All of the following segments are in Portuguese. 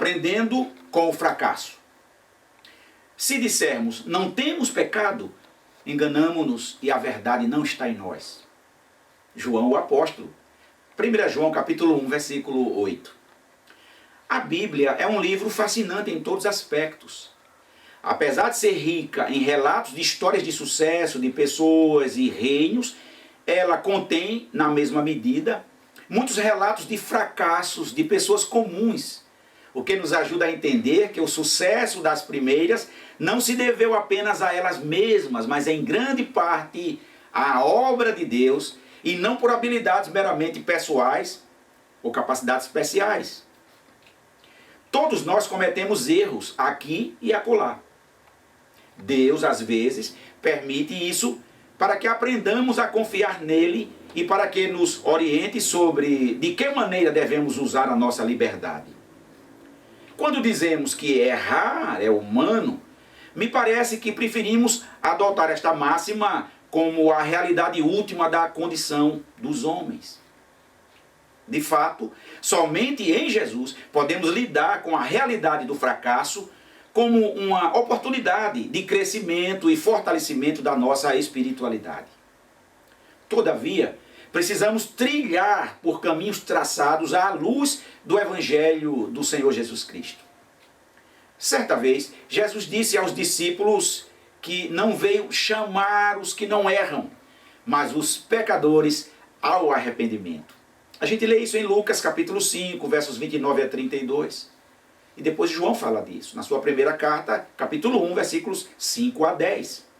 aprendendo com o fracasso. Se dissermos não temos pecado, enganamo-nos e a verdade não está em nós. João o apóstolo. 1 João capítulo 1, versículo 8. A Bíblia é um livro fascinante em todos os aspectos. Apesar de ser rica em relatos de histórias de sucesso, de pessoas e reinos, ela contém, na mesma medida, muitos relatos de fracassos de pessoas comuns, o que nos ajuda a entender que o sucesso das primeiras não se deveu apenas a elas mesmas, mas em grande parte à obra de Deus e não por habilidades meramente pessoais ou capacidades especiais. Todos nós cometemos erros aqui e acolá. Deus, às vezes, permite isso para que aprendamos a confiar nele e para que nos oriente sobre de que maneira devemos usar a nossa liberdade. Quando dizemos que errar é humano, me parece que preferimos adotar esta máxima como a realidade última da condição dos homens. De fato, somente em Jesus podemos lidar com a realidade do fracasso como uma oportunidade de crescimento e fortalecimento da nossa espiritualidade. Todavia, precisamos trilhar por caminhos traçados à luz do Evangelho do Senhor Jesus Cristo. Certa vez, Jesus disse aos discípulos que não veio chamar os que não erram, mas os pecadores ao arrependimento. A gente lê isso em Lucas capítulo 5, versos 29 a 32. E depois João fala disso, na sua primeira carta, capítulo 1, versículos 5 a 10.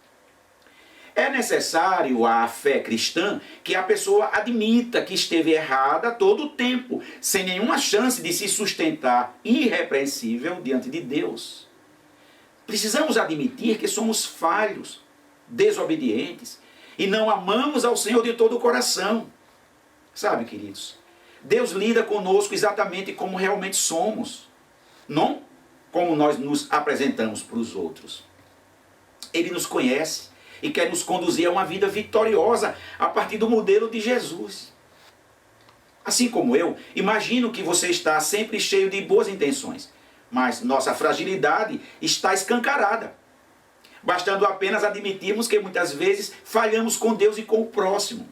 É necessário à fé cristã que a pessoa admita que esteve errada todo o tempo, sem nenhuma chance de se sustentar irrepreensível diante de Deus. Precisamos admitir que somos falhos, desobedientes, e não amamos ao Senhor de todo o coração. Sabe, queridos, Deus lida conosco exatamente como realmente somos, não como nós nos apresentamos para os outros. Ele nos conhece e quer nos conduzir a uma vida vitoriosa a partir do modelo de Jesus. Assim como eu, imagino que você está sempre cheio de boas intenções, mas nossa fragilidade está escancarada, bastando apenas admitirmos que muitas vezes falhamos com Deus e com o próximo.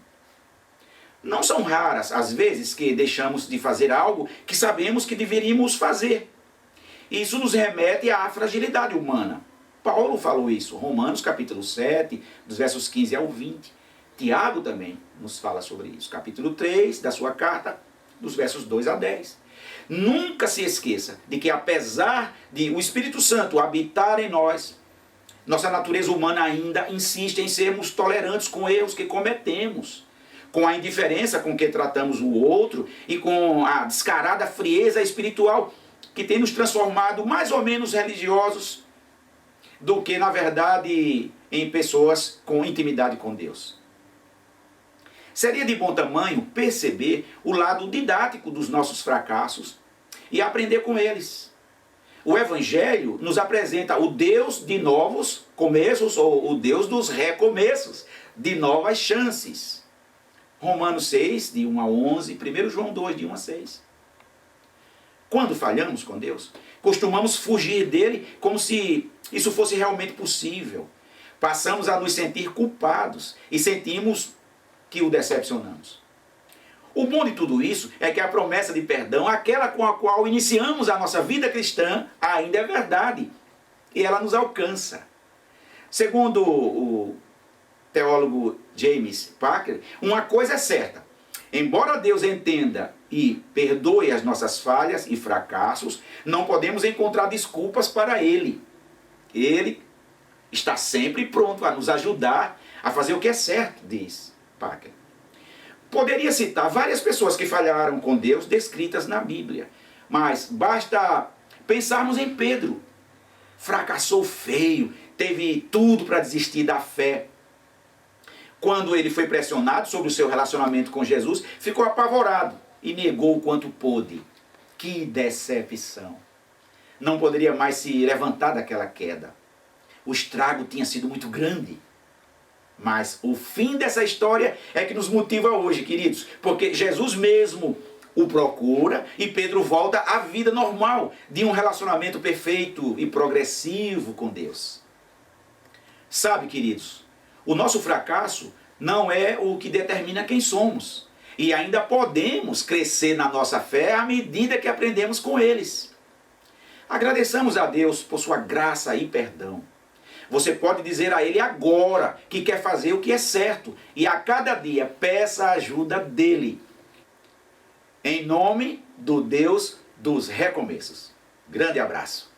Não são raras as vezes que deixamos de fazer algo que sabemos que deveríamos fazer. Isso nos remete à fragilidade humana. Paulo falou isso, Romanos capítulo 7, dos versos 15 ao 20. Tiago também nos fala sobre isso, capítulo 3 da sua carta, dos versos 2 a 10. Nunca se esqueça de que apesar de o Espírito Santo habitar em nós, nossa natureza humana ainda insiste em sermos tolerantes com erros que cometemos, com a indiferença com que tratamos o outro e com a descarada frieza espiritual que tem nos transformado mais ou menos religiosos do que, na verdade, em pessoas com intimidade com Deus. Seria de bom tamanho perceber o lado didático dos nossos fracassos e aprender com eles. O Evangelho nos apresenta o Deus de novos começos, ou o Deus dos recomeços, de novas chances. Romanos 6, de 1 a 11, 1 João 2, de 1 a 6. Quando falhamos com Deus, costumamos fugir dele como se isso fosse realmente possível. Passamos a nos sentir culpados e sentimos que o decepcionamos. O bom de tudo isso é que a promessa de perdão, aquela com a qual iniciamos a nossa vida cristã, ainda é verdade. E ela nos alcança. Segundo o teólogo James Packer, uma coisa é certa. Embora Deus entenda e perdoe as nossas falhas e fracassos, não podemos encontrar desculpas para Ele. Ele está sempre pronto a nos ajudar a fazer o que é certo, diz Packer. Poderia citar várias pessoas que falharam com Deus descritas na Bíblia, mas basta pensarmos em Pedro. Fracassou feio, teve tudo para desistir da fé. Quando ele foi pressionado sobre o seu relacionamento com Jesus, ficou apavorado e negou o quanto pôde. Que decepção! Não poderia mais se levantar daquela queda. O estrago tinha sido muito grande. Mas o fim dessa história é que nos motiva hoje, queridos, porque Jesus mesmo o procura e Pedro volta à vida normal de um relacionamento perfeito e progressivo com Deus. Sabe, queridos, o nosso fracasso não é o que determina quem somos. E ainda podemos crescer na nossa fé à medida que aprendemos com eles. Agradeçamos a Deus por sua graça e perdão. Você pode dizer a Ele agora que quer fazer o que é certo e a cada dia peça a ajuda dEle. Em nome do Deus dos recomeços. Grande abraço.